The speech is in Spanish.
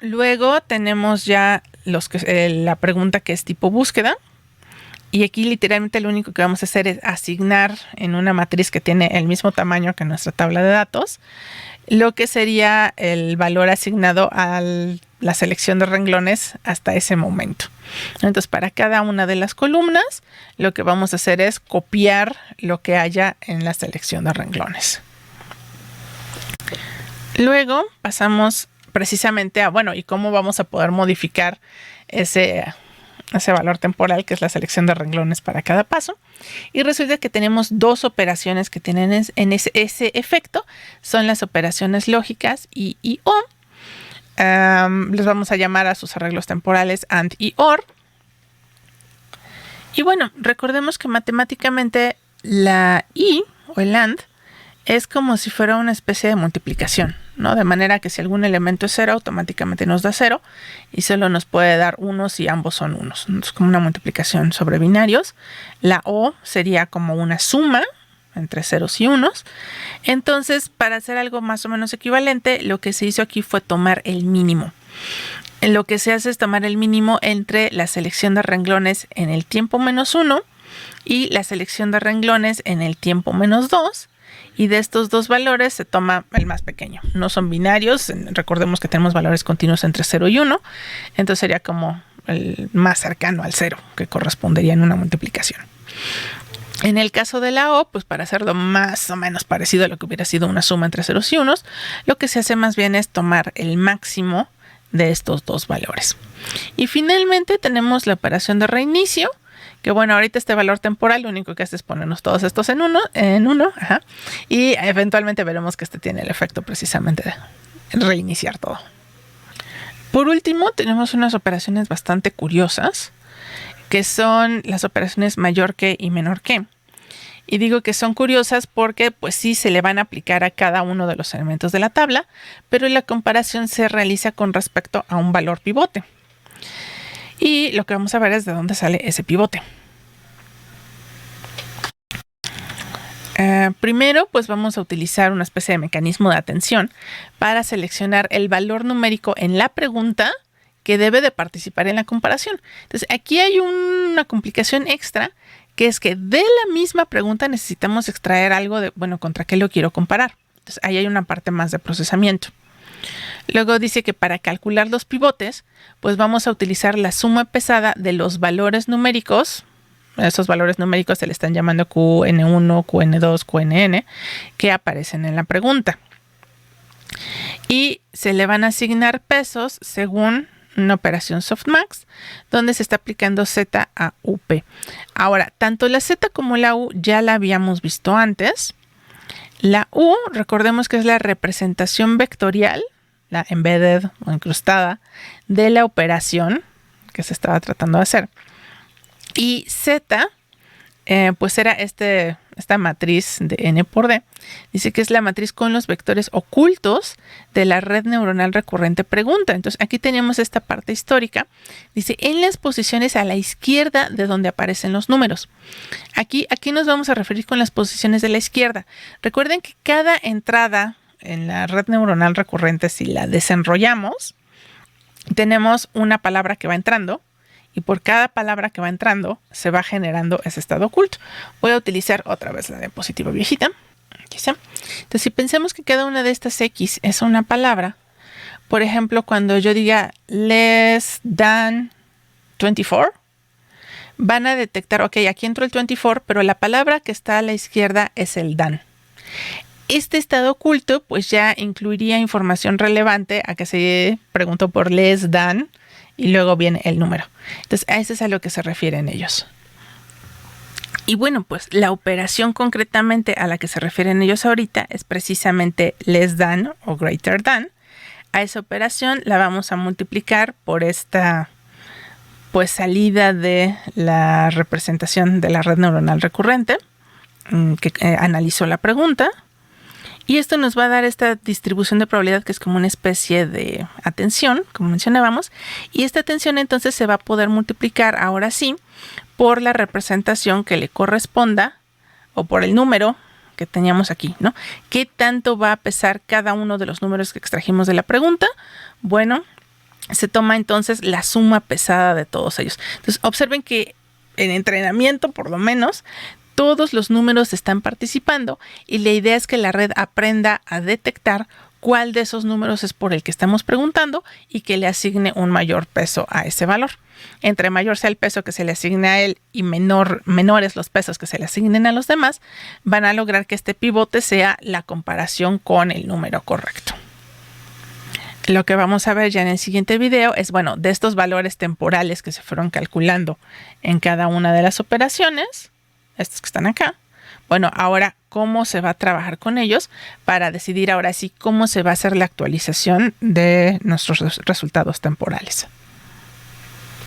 luego tenemos ya la pregunta que es tipo búsqueda. Y aquí literalmente lo único que vamos a hacer es asignar en una matriz que tiene el mismo tamaño que nuestra tabla de datos, lo que sería el valor asignado a la selección de renglones hasta ese momento. Entonces, para cada una de las columnas, lo que vamos a hacer es copiar lo que haya en la selección de renglones. Luego pasamos precisamente a, bueno, ¿y cómo vamos a poder modificar ese valor temporal, que es la selección de renglones para cada paso? Y resulta que tenemos dos operaciones que tienen ese efecto. Son las operaciones lógicas I y O. Les vamos a llamar a sus arreglos temporales AND y OR. Y bueno, recordemos que matemáticamente la I o el AND es como si fuera una especie de multiplicación, ¿no? De manera que si algún elemento es 0, automáticamente nos da 0 y solo nos puede dar 1 si ambos son 1. Es como una multiplicación sobre binarios. La O sería como una suma entre ceros y unos. Entonces, para hacer algo más o menos equivalente, lo que se hizo aquí fue tomar el mínimo. Lo que se hace es tomar el mínimo entre la selección de renglones en el tiempo menos 1 y la selección de renglones en el tiempo menos 2. Y de estos dos valores se toma el más pequeño. No son binarios. Recordemos que tenemos valores continuos entre 0 y 1. Entonces sería como el más cercano al 0, que correspondería en una multiplicación. En el caso de la O, pues para hacerlo más o menos parecido a lo que hubiera sido una suma entre ceros y unos, lo que se hace más bien es tomar el máximo de estos dos valores. Y finalmente tenemos la operación de reinicio, que bueno, ahorita este valor temporal lo único que hace es ponernos todos estos en uno, y eventualmente veremos que este tiene el efecto precisamente de reiniciar todo. Por último, tenemos unas operaciones bastante curiosas, que son las operaciones mayor que y menor que. Y digo que son curiosas porque pues sí se le van a aplicar a cada uno de los elementos de la tabla, pero la comparación se realiza con respecto a un valor pivote. Y lo que vamos a ver es de dónde sale ese pivote. Primero, pues vamos a utilizar una especie de mecanismo de atención para seleccionar el valor numérico en la pregunta que debe de participar en la comparación. Entonces, aquí hay una complicación extra, que es que de la misma pregunta necesitamos extraer algo de, bueno, ¿contra qué lo quiero comparar? Entonces, ahí hay una parte más de procesamiento. Luego dice que para calcular los pivotes, pues vamos a utilizar la suma pesada de los valores numéricos. Esos valores numéricos se le están llamando QN1, QN2, QNN, que aparecen en la pregunta. Y se le van a asignar pesos según una operación softmax, donde se está aplicando Z a UP. Ahora, tanto la Z como la U ya la habíamos visto antes. La U, recordemos que es la representación vectorial, la embedded o incrustada, de la operación que se estaba tratando de hacer. Y Z, pues era esta matriz de N por D. Dice que es la matriz con los vectores ocultos de la red neuronal recurrente pregunta. Entonces, aquí tenemos esta parte histórica. Dice, en las posiciones a la izquierda de donde aparecen los números. Aquí nos vamos a referir con las posiciones de la izquierda. Recuerden que cada entrada en la red neuronal recurrente, si la desenrollamos, tenemos una palabra que va entrando. Y por cada palabra que va entrando, se va generando ese estado oculto. Voy a utilizar otra vez la diapositiva viejita. Aquí está. Entonces, si pensamos que cada una de estas X es una palabra, por ejemplo, cuando yo diga less than 24, van a detectar, ok, aquí entró el 24, pero la palabra que está a la izquierda es el than. Este estado oculto, pues ya incluiría información relevante a que se preguntó por less than, y luego viene el número. Entonces, a eso es a lo que se refieren ellos. Y bueno, pues la operación concretamente a la que se refieren ellos ahorita es precisamente less than o greater than. A esa operación la vamos a multiplicar por esta pues salida de la representación de la red neuronal recurrente que analizó la pregunta. Y esto nos va a dar esta distribución de probabilidad que es como una especie de atención, como mencionábamos. Y esta atención entonces se va a poder multiplicar ahora sí por la representación que le corresponda o por el número que teníamos aquí, ¿no? ¿Qué tanto va a pesar cada uno de los números que extrajimos de la pregunta? Bueno, se toma entonces la suma pesada de todos ellos. Entonces, observen que en entrenamiento, por lo menos, todos los números están participando y la idea es que la red aprenda a detectar cuál de esos números es por el que estamos preguntando y que le asigne un mayor peso a ese valor. Entre mayor sea el peso que se le asigne a él y menores los pesos que se le asignen a los demás, van a lograr que este pivote sea la comparación con el número correcto. Lo que vamos a ver ya en el siguiente video es, bueno, de estos valores temporales que se fueron calculando en cada una de las operaciones, estos que están acá, bueno, ahora cómo se va a trabajar con ellos para decidir ahora sí cómo se va a hacer la actualización de nuestros resultados temporales.